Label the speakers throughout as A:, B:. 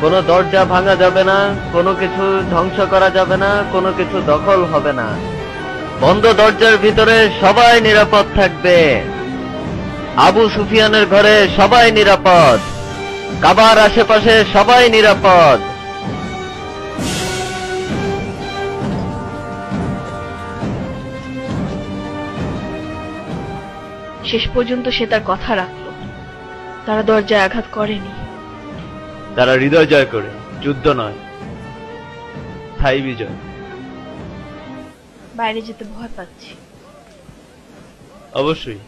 A: কোনো দরজা ভাঙা যাবে না, কোনো কিছু ধ্বংস করা যাবে না, কোনো কিছু দখল হবে না। বন্ধ দরজার ভিতরে সবাই নিরাপদ থাকবে। আবু সুফিয়ানের ঘরে সবাই নিরাপদ, কাবার আশেপাশে সবাই নিরাপদ।
B: শেষ পর্যন্ত সে তার কথা রাখল। তারা দরজায় আঘাত করেনি।
C: তারা হৃদয় জয় করে, যুদ্ধ নয়, স্থায়ী বিজয়।
B: বাইরে যেতে ভয় পাচ্ছি।
C: অবশ্যই,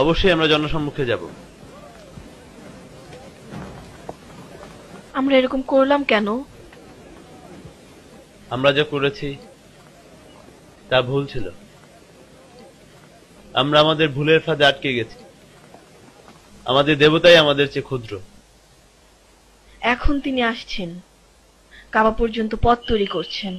C: অবশ্যই আমরা জনসম্মুখে যাব।
B: আমরা এরকম করলাম কেন?
C: আমরা যা করেছি তা ভুল ছিল। আমরা আমাদের ভুলের ফাঁদে আটকে গেছি। আমাদের দেবতাই আমাদের চেয়ে ক্ষুদ্র।
B: এখন তিনি আসছেন, কাবা পর্যন্ত পথ তৈরি করছেন।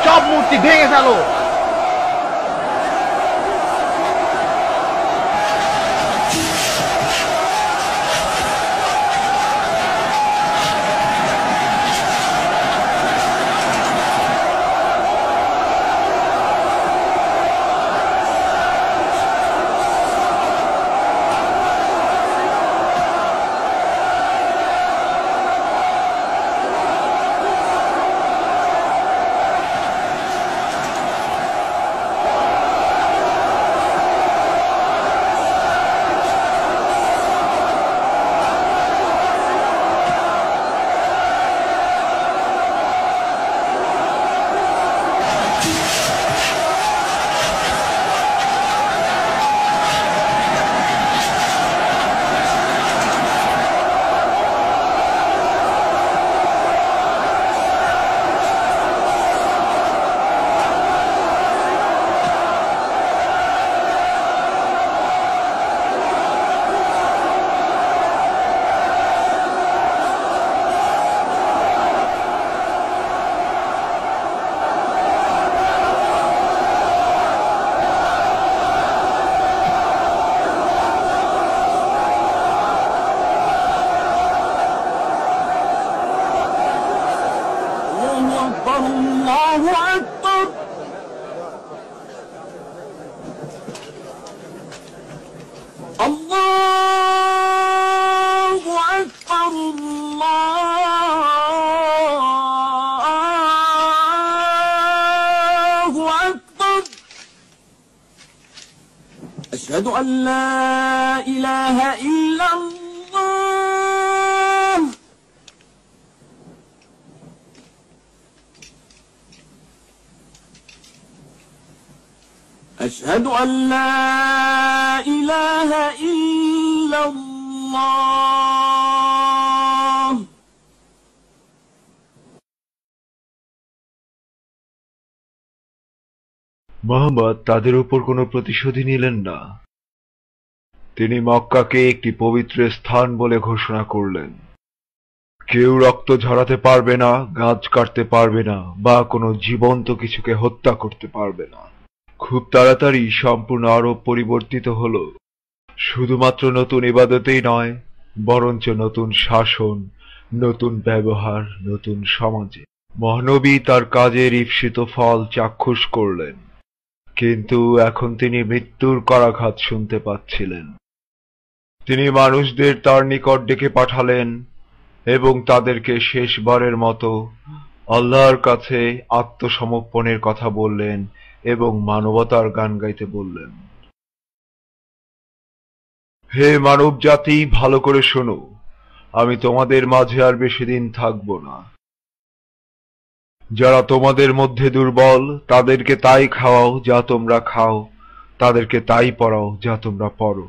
D: সব মূর্তি ভেঙে ফেলো।
E: أشهد أن لا إله إلا الله أشهد أن لا إله إلا الله
F: মুহাম্মদ তাদের উপর কোনো প্রতিশোধই নিলেন না। তিনি মক্কাকে একটি পবিত্র স্থান বলে ঘোষণা করলেন। কেউ রক্ত ঝরাতে পারবে না, গাছ কাটতে পারবে না, বা কোনো জীবন্ত কিছুকে হত্যা করতে পারবে না। খুব তাড়াতাড়ি সম্পূর্ণ আরব পরিবর্তিত হলো। শুধুমাত্র নতুন ইবাদতেই নয়, বরঞ্চ নতুন শাসন, নতুন ব্যবহার, নতুন সমাজে। মহানবী তার কাজের ঈপ্সিত ফল চাক্ষুষ করলেন, কিন্তু এখন তিনি মৃত্যুর করাঘাত শুনতে পাচ্ছিলেন। তিনি মানুষদের তার নিকট ডেকে পাঠালেন এবং তাদেরকে শেষবারের মতো আল্লাহর কাছে আত্মসমর্পণের কথা বললেন এবং মানবতার গান গাইতে বললেন। হে মানব জাতি, ভালো করে শোনো, আমি তোমাদের মাঝে আর বেশি দিন থাকব না। যারা তোমাদের মধ্যে দুর্বল, তাদেরকে তাই খাওয়াও যা তোমরা খাও, তাদেরকে তাই পড়াও যা তোমরা পড়ো।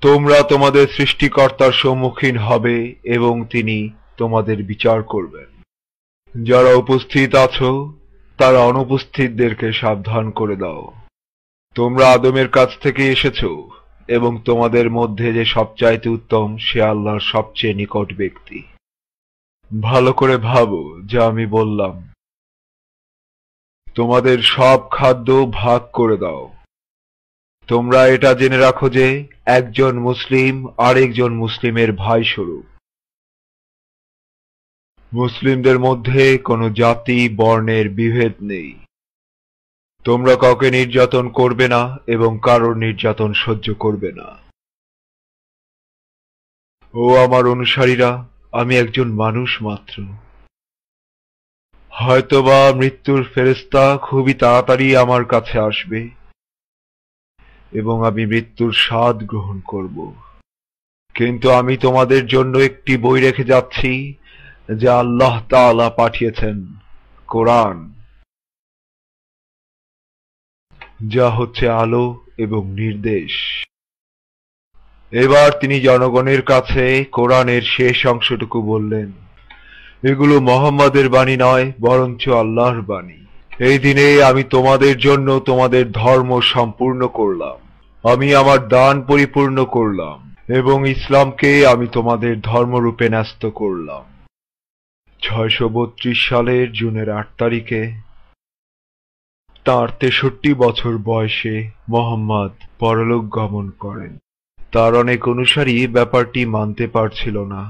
F: তোমরা তোমাদের সৃষ্টিকর্তার সম্মুখীন হবে এবং তিনি তোমাদের বিচার করবেন। যারা উপস্থিত আছো, তারা অনুপস্থিতদেরকে সাবধান করে দাও। তোমরা আদমের কাছ থেকে এসেছো এবং তোমাদের মধ্যে যে সবচাইতে উত্তম সে আল্লাহর সবচেয়ে নিকট ব্যক্তি। ভালো করে ভাবো যা আমি বললাম। তোমাদের সব খাদ্য ভাগ করে দাও। তোমরা এটা জেনে রাখো যে একজন মুসলিম আরেকজন মুসলিমের ভাই স্বরূপ। মুসলিমদের মধ্যে কোনো জাতি বর্ণের বিভেদ নেই। তোমরা কাউকে নির্যাতন করবে না এবং কারোর নির্যাতন সহ্য করবে না। ও আমার অনুসারীরা, আমি একজন মানুষ মাত্র। হয়তোবা মৃত্যুর ফেরেশতা খুবই তাড়াতাড়ি আমার কাছে আসবে এবং আমি মৃত্যুর স্বাদ গ্রহণ করব। কিন্তু আমি তোমাদের জন্য একটি বই রেখে যাচ্ছি যা আল্লাহ তাআলা পাঠিয়েছেন, কোরআন, যা হচ্ছে আলো এবং নির্দেশ। এবার তিনি জনগণের কাছে কোরআনের শেষ অংশটুকু বললেন, এগুলো মুহাম্মাদের বাণী নয়, বরঞ্চ আল্লাহর বাণী। এই দিনে আমি তোমাদের জন্য তোমাদের ধর্ম সম্পূর্ণ করলাম, আমি আমার দান পরিপূর্ণ করলাম এবং ইসলামকে আমি তোমাদের ধর্মরূপে ন্যস্ত করলাম। 632 সালের জুনের 8 তারিখে তাঁর 63 বছর বয়সে মুহাম্মদ পরলোক গমন করেন। তার অনেক অনুসারী ব্যাপারটি মানতে পারছিল না।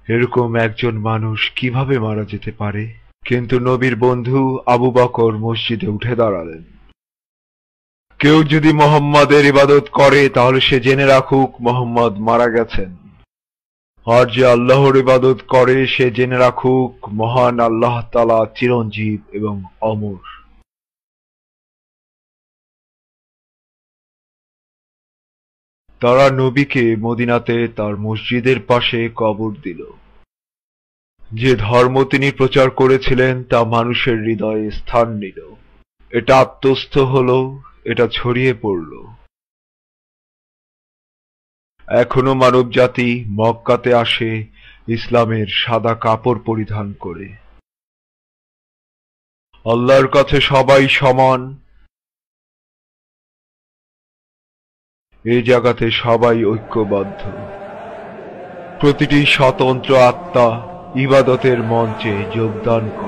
F: এরকম একজন মানুষ কিভাবে মারা যেতে পারে? কিন্তু নবীর বন্ধু আবু বকর মসজিদে উঠে দাঁড়ালেন। কেউ যদি মুহাম্মাদের ইবাদত করে তাহলে সে জেনে রাখুক মুহাম্মদ মারা গেছেন, আর যে আল্লাহর ইবাদত করে সে জেনে রাখুক মহান আল্লাহ তাআলা চিরঞ্জীব এবং অমর। তারা নবীকে মদিনাতে তার মসজিদের পাশে কবর দিল। যে ধর্ম তিনি প্রচার করেছিলেন তা মানুষের হৃদয়ে স্থান নিল। এটা আত্মস্থ হলো, এটা ছড়িয়ে পড়ল। এখনো মানব জাতি মক্কাতে আসে ইসলামের সাদা কাপড় পরিধান করে। আল্লাহর কাছে সবাই সমান, এই জায়গাতে সবাই ঐক্যবদ্ধ। প্রতিটি স্বতন্ত্র আত্মা ইবাদতের মঞ্চে যোগদান করে।